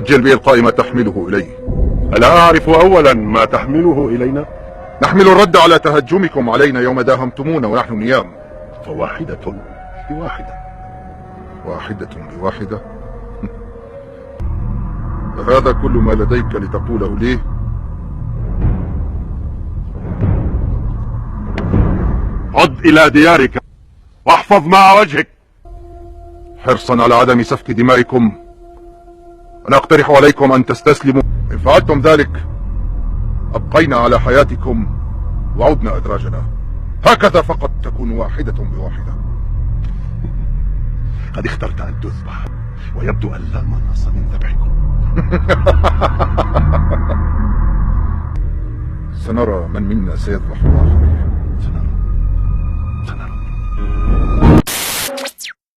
عجل بإلقاء ما تحمله إليه. ألا أعرف أولا ما تحمله إلينا؟ نحمل الرد على تهجمكم علينا يوم داهمتمونا ونحن نيام. فواحدة بواحدة. واحدة بواحدة؟ هذا كل ما لديك لتقوله لي؟ عد إلى ديارك واحفظ مع وجهك. حرصا على عدم سفك دمائكم أنا أقترح عليكم أن تستسلموا. إن فعلتم ذلك أبقينا على حياتكم وعدنا أدراجنا. هكذا فقط تكون واحدة بواحدة. قد اخترت أن تذبح ويبدو أن لا مناص من ذبحكم. سنرى من منا سيذبح الآخرين.